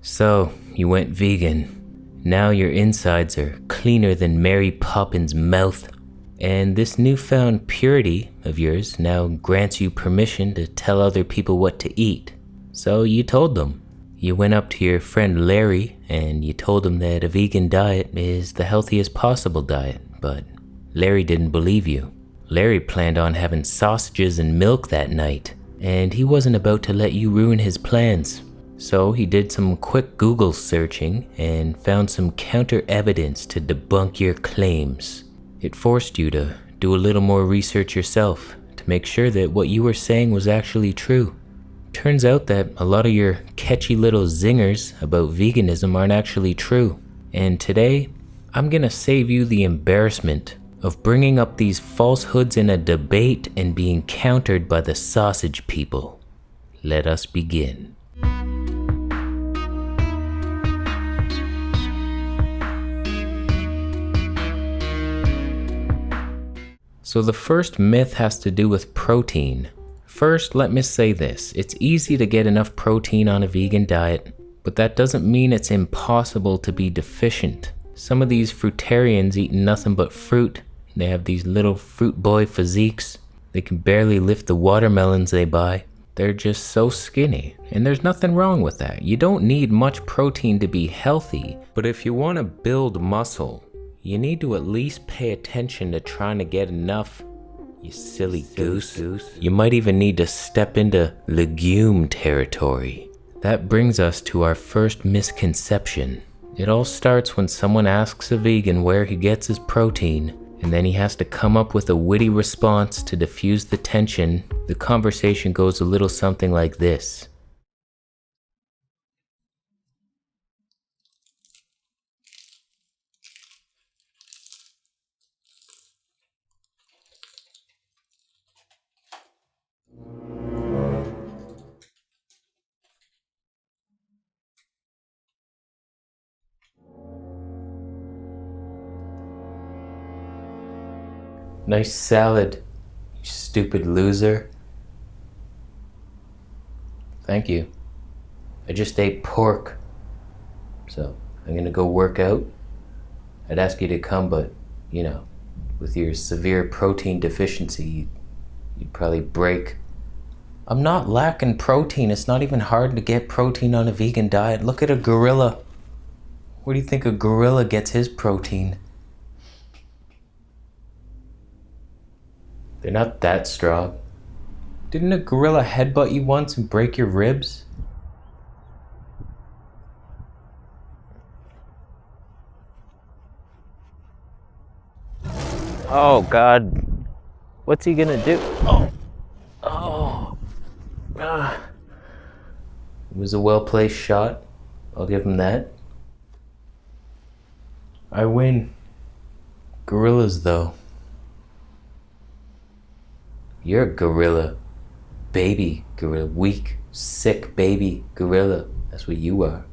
So, you went vegan. Now your insides are cleaner than Mary Poppins' mouth. And this newfound purity of yours now grants you permission to tell other people what to eat. So you told them. You went up to your friend Larry and you told him that a vegan diet is the healthiest possible diet, but Larry didn't believe you. Larry planned on having sausages and milk that night, and he wasn't about to let you ruin his plans. So he did some quick Google searching and found some counter evidence to debunk your claims. It forced you to do a little more research yourself to make sure that what you were saying was actually true. Turns out that a lot of your catchy little zingers about veganism aren't actually true. And today, I'm gonna save you the embarrassment of bringing up these falsehoods in a debate and being countered by the sausage people. Let us begin. So the first myth has to do with protein. First, let me say this. It's easy to get enough protein on a vegan diet, but that doesn't mean it's impossible to be deficient. Some of these fruitarians eat nothing but fruit. They have these little fruit boy physiques. They can barely lift the watermelons they buy. They're just so skinny, and there's nothing wrong with that. You don't need much protein to be healthy, but if you want to build muscle, you need to at least pay attention to trying to get enough, you silly goose. You might even need to step into legume territory. That brings us to our first misconception. It all starts when someone asks a vegan where he gets his protein, and then he has to come up with a witty response to diffuse the tension. The conversation goes a little something like this. Nice salad, you stupid loser. Thank you. I just ate pork, so I'm gonna go work out. I'd ask you to come, but with your severe protein deficiency, you'd probably break. I'm not lacking protein. It's not even hard to get protein on a vegan diet. Look at a gorilla. Where do you think a gorilla gets his protein? They're not that strong. Didn't a gorilla headbutt you once and break your ribs? Oh God, what's he gonna do? It was a well-placed shot. I'll give him that. I win. Gorillas though. You're a gorilla. Baby gorilla. Weak, sick baby gorilla. That's what you are.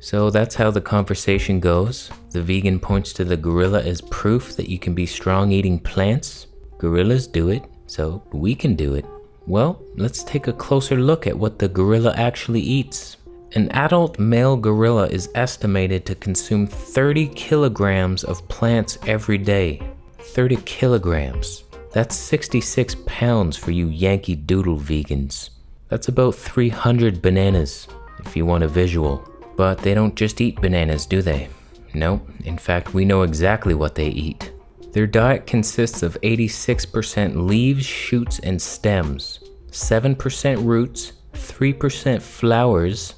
So that's how the conversation goes. The vegan points to the gorilla as proof that you can be strong eating plants. Gorillas do it, so we can do it. Well, let's take a closer look at what the gorilla actually eats. An adult male gorilla is estimated to consume 30 kilograms of plants every day. 30 kilograms. That's 66 pounds for you Yankee Doodle vegans. That's about 300 bananas, if you want a visual. But they don't just eat bananas, do they? No, in fact, we know exactly what they eat. Their diet consists of 86% leaves, shoots, and stems, 7% roots, 3% flowers,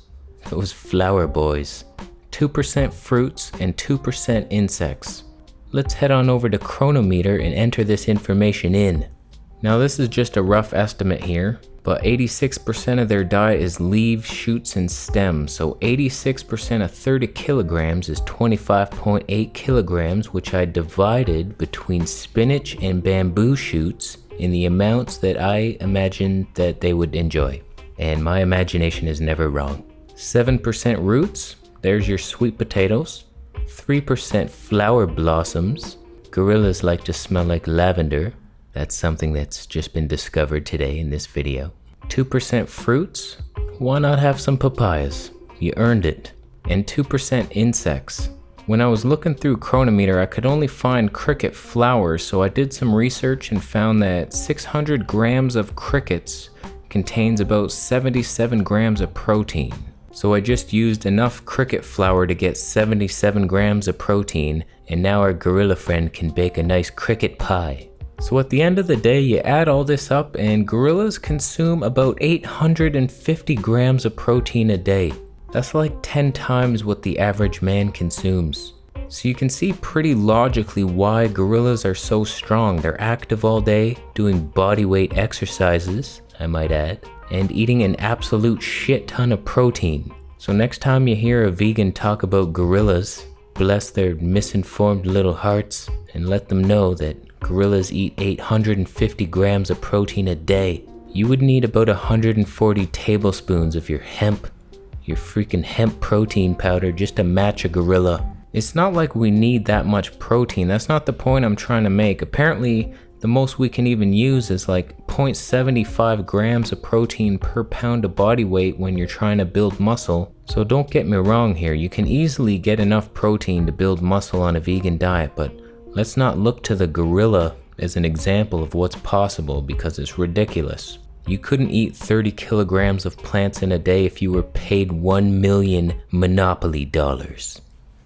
those flower boys, 2% fruits, and 2% insects. Let's head on over to Chronometer and enter this information in. Now this is just a rough estimate here, but 86% of their diet is leaves, shoots, and stems. So 86% of 30 kilograms is 25.8 kilograms, which I divided between spinach and bamboo shoots in the amounts that I imagine that they would enjoy. And my imagination is never wrong. 7% roots, there's your sweet potatoes. 3% flower blossoms. Gorillas like to smell like lavender. That's something that's just been discovered today in this video. 2% fruits. Why not have some papayas? You earned it. and 2% insects. When I was looking through Chronometer, I could only find cricket flowers, so I did some research and found that 600 grams of crickets contains about 77 grams of protein. So I just used enough cricket flour to get 77 grams of protein, and now our gorilla friend can bake a nice cricket pie. So at the end of the day, you add all this up and gorillas consume about 850 grams of protein a day. That's like 10 times what the average man consumes. So you can see pretty logically why gorillas are so strong. They're active all day, doing body weight exercises, I might add, and eating an absolute shit ton of protein. So next time you hear a vegan talk about gorillas, bless their misinformed little hearts and let them know that gorillas eat 850 grams of protein a day. You would need about 140 tablespoons of your freaking hemp protein powder just to match a gorilla. It's not like we need that much protein. That's not the point I'm trying to make. Apparently, the most we can even use is like 0.75 grams of protein per pound of body weight when you're trying to build muscle. So don't get me wrong here. You can easily get enough protein to build muscle on a vegan diet, but let's not look to the gorilla as an example of what's possible because it's ridiculous. You couldn't eat 30 kilograms of plants in a day if you were paid 1 million Monopoly dollars.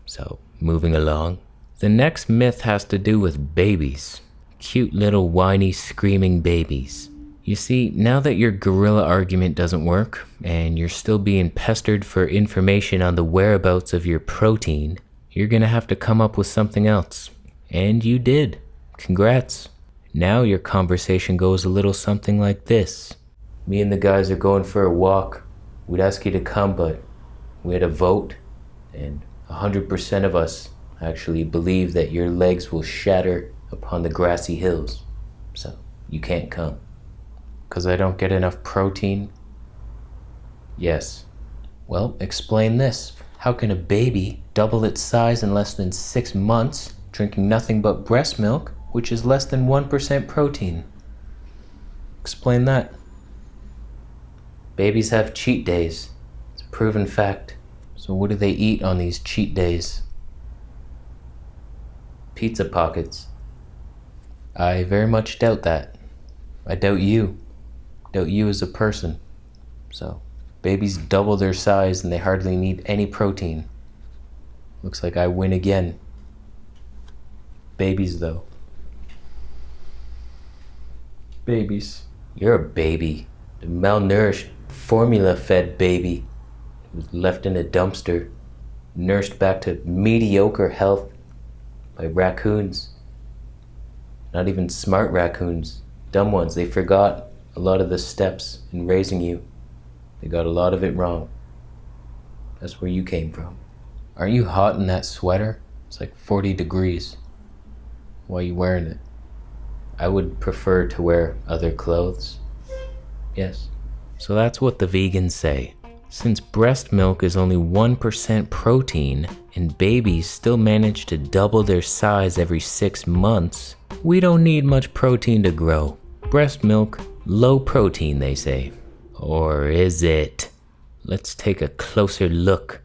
So, moving along. The next myth has to do with babies. Cute little whiny screaming babies. You see, now that your gorilla argument doesn't work, and you're still being pestered for information on the whereabouts of your protein, you're gonna have to come up with something else. And you did. Congrats. Now your conversation goes a little something like this. Me and the guys are going for a walk. We'd ask you to come, but we had a vote, and 100% of us actually believe that your legs will shatter upon the grassy hills. So you can't come. 'Cause I don't get enough protein? Yes. Well, explain this. How can a baby double its size in less than 6 months, drinking nothing but breast milk, which is less than 1% protein? Explain that. Babies have cheat days. It's a proven fact. So what do they eat on these cheat days? Pizza pockets. I very much doubt that. I doubt you. Doubt you as a person. So, babies double their size and they hardly need any protein. Looks like I win again. Babies, though. Babies. You're a baby. A malnourished, formula-fed baby. Who was left in a dumpster, nursed back to mediocre health by raccoons. Not even smart raccoons. Dumb ones. They forgot a lot of the steps in raising you. They got a lot of it wrong. That's where you came from. Aren't you hot in that sweater? It's like 40 degrees. Why are you wearing it? I would prefer to wear other clothes. Yes. So that's what the vegans say. Since breast milk is only 1% protein and babies still manage to double their size every 6 months, we don't need much protein to grow. Breast milk, low protein, they say. Or is it? Let's take a closer look.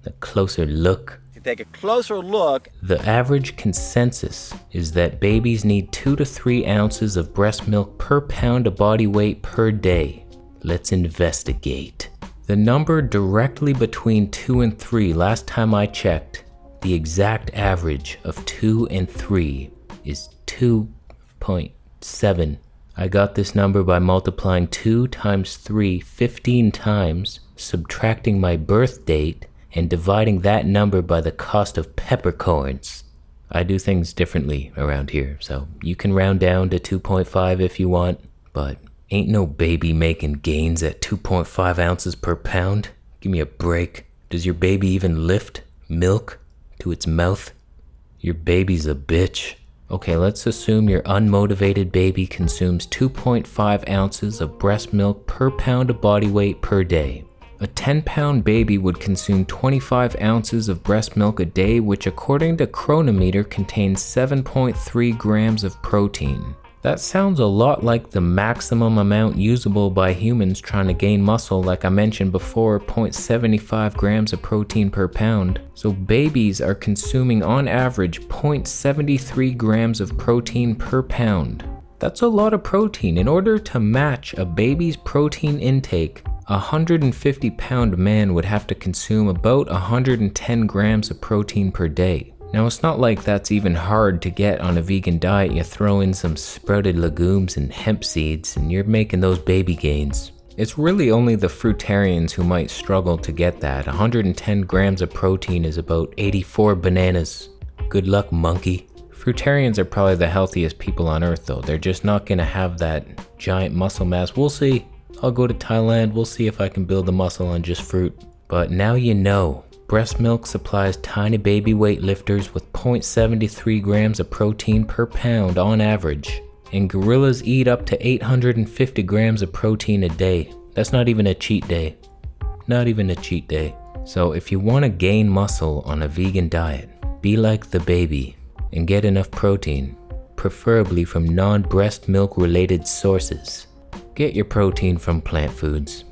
A closer look. Take a closer look. The average consensus is that babies need 2 to 3 ounces of breast milk per pound of body weight per day. Let's investigate. The number directly between 2 and 3, last time I checked, the exact average of 2 and 3 is 2.7. I got this number by multiplying 2 times 3 15 times, subtracting my birth date, and dividing that number by the cost of peppercorns. I do things differently around here, so you can round down to 2.5 if you want, but ain't no baby making gains at 2.5 ounces per pound. Give me a break. Does your baby even lift milk to its mouth? Your baby's a bitch. Okay, let's assume your unmotivated baby consumes 2.5 ounces of breast milk per pound of body weight per day. A 10-pound baby would consume 25 ounces of breast milk a day, which according to Chronometer contains 7.3 grams of protein. That sounds a lot like the maximum amount usable by humans trying to gain muscle, like I mentioned before, 0.75 grams of protein per pound. So babies are consuming on average 0.73 grams of protein per pound. That's a lot of protein. In order to match a baby's protein intake, a 150-pound man would have to consume about 110 grams of protein per day. Now, it's not like that's even hard to get on a vegan diet. You throw in some sprouted legumes and hemp seeds and you're making those baby gains. It's really only the fruitarians who might struggle to get that. 110 grams of protein is about 84 bananas. Good luck, monkey. Fruitarians are probably the healthiest people on earth though. They're just not gonna have that giant muscle mass. We'll see. I'll go to Thailand. We'll see if I can build a muscle on just fruit. But now you know. Breast milk supplies tiny baby weightlifters with 0.73 grams of protein per pound on average. And gorillas eat up to 850 grams of protein a day. That's not even a cheat day. Not even a cheat day. So if you want to gain muscle on a vegan diet, be like the baby and get enough protein, preferably from non-breast milk related sources. Get your protein from plant foods.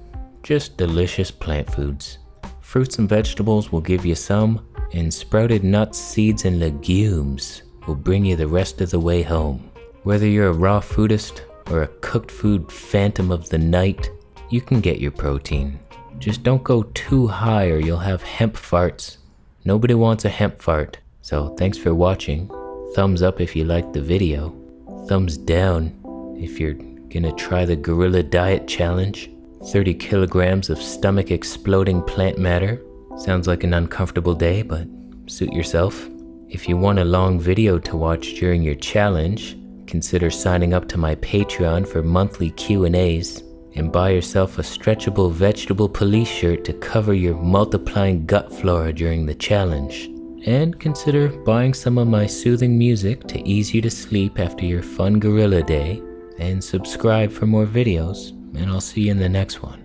Just delicious plant foods. Fruits and vegetables will give you some, and sprouted nuts, seeds, and legumes will bring you the rest of the way home. Whether you're a raw foodist or a cooked food phantom of the night, you can get your protein. Just don't go too high or you'll have hemp farts. Nobody wants a hemp fart. So thanks for watching. Thumbs up if you liked the video. Thumbs down if you're gonna try the gorilla diet challenge. 30 kilograms of stomach exploding plant matter. Sounds like an uncomfortable day, but suit yourself. If you want a long video to watch during your challenge, consider signing up to my Patreon for monthly Q&As and buy yourself a stretchable vegetable police shirt to cover your multiplying gut flora during the challenge. And consider buying some of my soothing music to ease you to sleep after your fun gorilla day. And subscribe for more videos. And I'll see you in the next one.